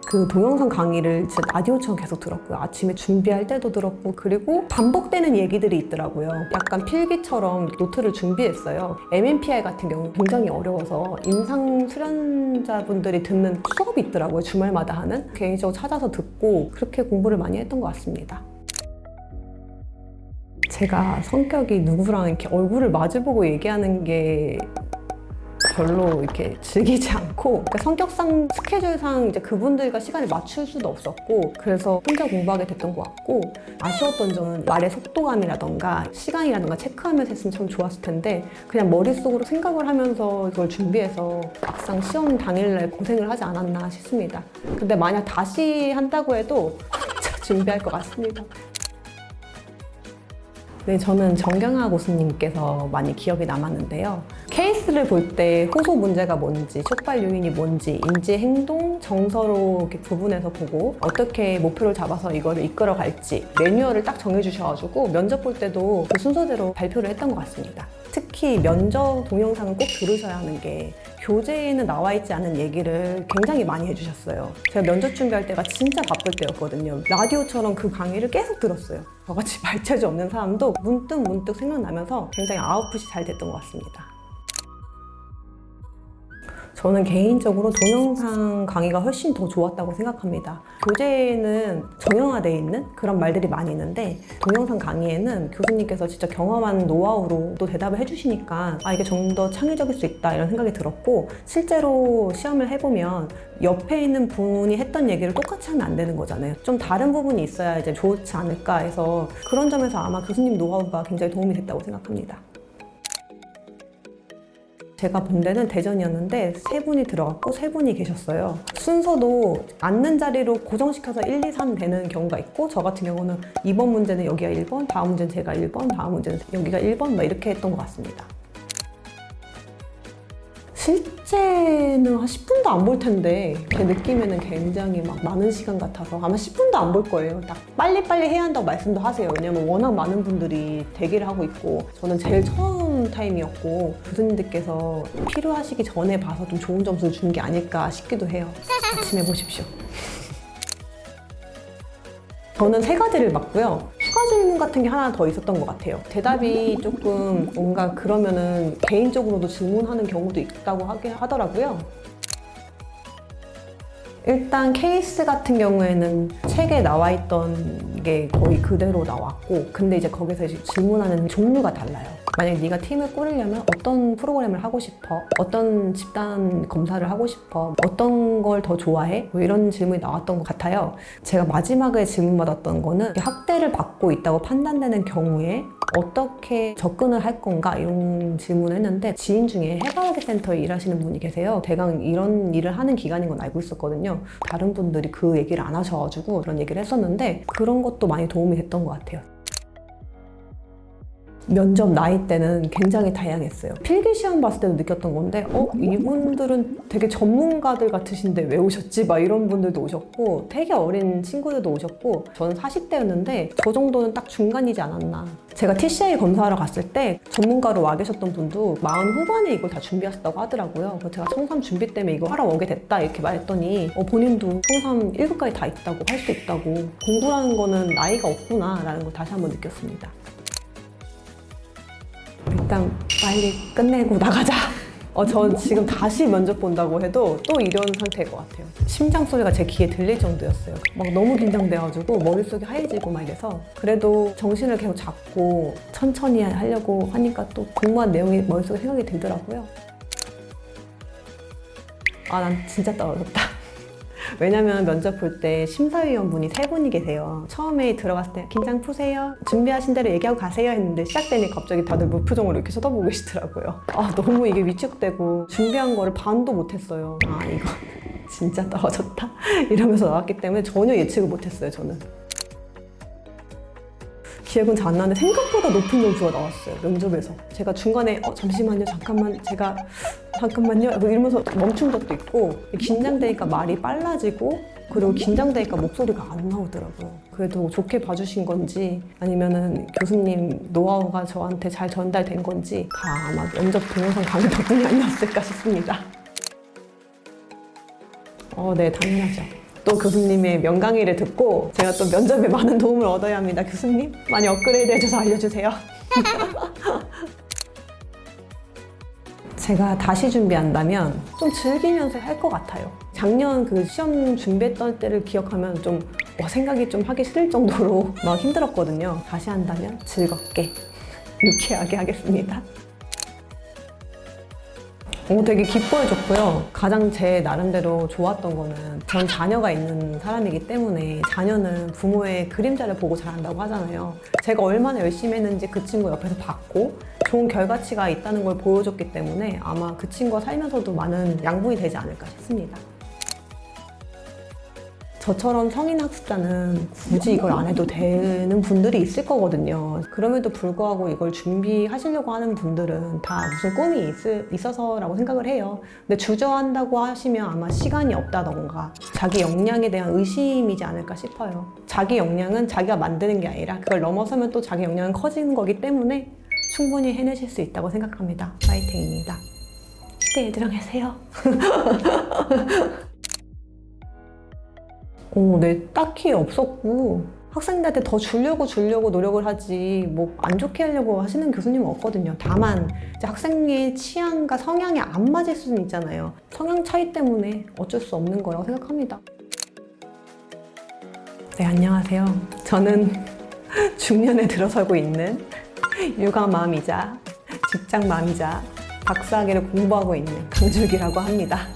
그 동영상 강의를 진짜 라디오처럼 계속 들었고요. 아침에 준비할 때도 들었고, 그리고 반복되는 얘기들이 있더라고요. 약간 필기처럼 노트를 준비했어요. MMPI 같은 경우 굉장히 어려워서 임상 수련자분들이 듣는 수업이 있더라고요. 주말마다 하는. 개인적으로 찾아서 듣고 그렇게 공부를 많이 했던 것 같습니다. 제가 성격이 누구랑 이렇게 얼굴을 마주보고 얘기하는 게 별로 이렇게 즐기지 않고, 그러니까 성격상 스케줄상 이제 그분들과 시간을 맞출 수도 없었고, 그래서 혼자 공부하게 됐던 것 같고, 아쉬웠던 점은 말의 속도감이라던가 시간이라던가 체크하면서 했으면 참 좋았을 텐데 그냥 머릿속으로 생각을 하면서 이걸 준비해서 막상 시험 당일날 고생을 하지 않았나 싶습니다. 근데 만약 다시 한다고 해도 준비할 것 같습니다. 네, 저는 정경아 교수님께서 많이 기억에 남았는데요. 케이스를 볼 때 호소 문제가 뭔지, 촉발 요인이 뭔지, 인지, 행동, 정서로 이렇게 구분해서 보고 어떻게 목표를 잡아서 이거를 이끌어 갈지 매뉴얼을 딱 정해주셔가지고 면접 볼 때도 그 순서대로 발표를 했던 것 같습니다. 특히 면접 동영상을 꼭 들으셔야 하는 게 교재에는 나와 있지 않은 얘기를 굉장히 많이 해주셨어요. 제가 면접 준비할 때가 진짜 바쁠 때였거든요. 라디오처럼 그 강의를 계속 들었어요. 저같이 말체주 없는 사람도 문득 생각나면서 굉장히 아웃풋이 잘 됐던 것 같습니다. 저는 개인적으로 동영상 강의가 훨씬 더 좋았다고 생각합니다. 교재에는 정형화되어 있는 그런 말들이 많이 있는데 동영상 강의에는 교수님께서 진짜 경험한 노하우로 또 대답을 해주시니까 이게 좀 더 창의적일 수 있다 이런 생각이 들었고, 실제로 시험을 해보면 옆에 있는 분이 했던 얘기를 똑같이 하면 안 되는 거잖아요. 좀 다른 부분이 있어야 이제 좋지 않을까 해서 그런 점에서 아마 교수님 노하우가 굉장히 도움이 됐다고 생각합니다. 제가 본 데는 대전이었는데 3분이 들어갔고 3분이 계셨어요. 순서도 앉는 자리로 고정시켜서 1, 2, 3 되는 경우가 있고, 저 같은 경우는 이번 문제는 여기가 1번, 다음 문제는 제가 1번, 다음 문제는 여기가 1번 막 이렇게 했던 것 같습니다. 실제는 한 10분도 안 볼 텐데 제 느낌에는 굉장히 막 많은 시간 같아서 아마 10분도 안 볼 거예요. 딱 빨리빨리 해야 한다고 말씀도 하세요. 왜냐면 워낙 많은 분들이 대기를 하고 있고, 저는 제일 처음 타임이었고 교수님들께서 필요하시기 전에 봐서 좀 좋은 점수를 준 게 아닐까 싶기도 해요. 아침에 보십시오. 저는 3가지를 맞고요. 추가 질문 같은 게 하나 더 있었던 것 같아요. 대답이 조금 뭔가 그러면은 개인적으로도 질문하는 경우도 있다고 하더라고요. 일단 케이스 같은 경우에는 책에 나와 있던 게 거의 그대로 나왔고, 근데 이제 거기서 이제 질문하는 종류가 달라요. 만약에 네가 팀을 꾸리려면 어떤 프로그램을 하고 싶어? 어떤 집단 검사를 하고 싶어? 어떤 걸 더 좋아해? 뭐 이런 질문이 나왔던 것 같아요. 제가 마지막에 질문받았던 거는 학대를 받고 있다고 판단되는 경우에 어떻게 접근을 할 건가 이런 질문을 했는데, 지인 중에 해바라기 센터에 일하시는 분이 계세요. 대강 이런 일을 하는 기관인 건 알고 있었거든요. 다른 분들이 그 얘기를 안 하셔가지고 그런 얘기를 했었는데 그런 것도 많이 도움이 됐던 것 같아요. 면접 나이대는 굉장히 다양했어요. 필기시험 봤을 때도 느꼈던 건데 이분들은 되게 전문가들 같으신데 왜 오셨지? 막 이런 분들도 오셨고, 되게 어린 친구들도 오셨고, 저는 40대였는데 저 정도는 딱 중간이지 않았나. 제가 TCI 검사하러 갔을 때 전문가로 와 계셨던 분도 40 후반에 이걸 다 준비하셨다고 하더라고요. 그래서 제가 청삼 준비 때문에 이거 하러 오게 됐다 이렇게 말했더니 본인도 청삼 1급까지 다 있다고, 할 수 있다고, 공부라는 거는 나이가 없구나 라는 걸 다시 한번 느꼈습니다. 일단 빨리 끝내고 나가자. 전 지금 다시 면접 본다고 해도 또 이런 상태일 것 같아요. 심장 소리가 제 귀에 들릴 정도였어요. 막 너무 긴장돼가지고 머릿속이 하얘지고 막 이래서, 그래도 정신을 계속 잡고 천천히 하려고 하니까 또 공부한 내용이 머릿속에 생각이 들더라고요. 난 진짜 떨어졌다. 왜냐면 면접 볼 때 심사위원분이 3분이 계세요. 처음에 들어갔을 때 긴장 푸세요, 준비하신 대로 얘기하고 가세요 했는데 시작되니 갑자기 다들 무표정으로 이렇게 쳐다보고 계시더라고요. 너무 이게 위축되고 준비한 거를 반도 못했어요. 이거 진짜 떨어졌다 이러면서 나왔기 때문에 전혀 예측을 못했어요. 저는 기억은 잘 안 나는데 생각보다 높은 점수가 나왔어요, 면접에서. 제가 중간에 잠시만요, 잠깐만요 이러면서 멈춘 적도 있고, 긴장되니까 말이 빨라지고, 그리고 긴장되니까 목소리가 안 나오더라고요. 그래도 좋게 봐주신 건지 아니면은 교수님 노하우가 저한테 잘 전달된 건지 다 아마 면접 동영상 강의 덕분이 아니었을까 싶습니다. 네, 당연하죠. 또 교수님의 명강의를 듣고 제가 또 면접에 많은 도움을 얻어야 합니다. 교수님 많이 업그레이드 해줘서 알려주세요. 제가 다시 준비한다면 좀 즐기면서 할 것 같아요. 작년 그 시험 준비했던 때를 기억하면 좀 생각이 좀 하기 싫을 정도로 막 힘들었거든요. 다시 한다면 즐겁게, 유쾌하게 하겠습니다. 되게 기뻐해줬고요. 가장 제 나름대로 좋았던 거는 전 자녀가 있는 사람이기 때문에 자녀는 부모의 그림자를 보고 자란다고 하잖아요. 제가 얼마나 열심히 했는지 그 친구 옆에서 봤고 좋은 결과치가 있다는 걸 보여줬기 때문에 아마 그 친구가 살면서도 많은 양분이 되지 않을까 싶습니다. 저처럼 성인 학습자는 굳이 이걸 안 해도 되는 분들이 있을 거거든요. 그럼에도 불구하고 이걸 준비하시려고 하는 분들은 다 무슨 꿈이 있어서라고 생각을 해요. 근데 주저한다고 하시면 아마 시간이 없다던가 자기 역량에 대한 의심이지 않을까 싶어요. 자기 역량은 자기가 만드는 게 아니라 그걸 넘어서면 또 자기 역량은 커지는 거기 때문에 충분히 해내실 수 있다고 생각합니다. 파이팅입니다. 시대 얘들랑 하세요. 네, 딱히 없었고 학생들한테 더 주려고 노력을 하지 뭐 안 좋게 하려고 하시는 교수님은 없거든요. 다만 이제 학생의 취향과 성향이 안 맞을 수는 있잖아요. 성향 차이 때문에 어쩔 수 없는 거라고 생각합니다. 네, 안녕하세요. 저는 중년에 들어서고 있는 육아맘이자 직장맘이자 박사학위를 공부하고 있는 강줄기라고 합니다.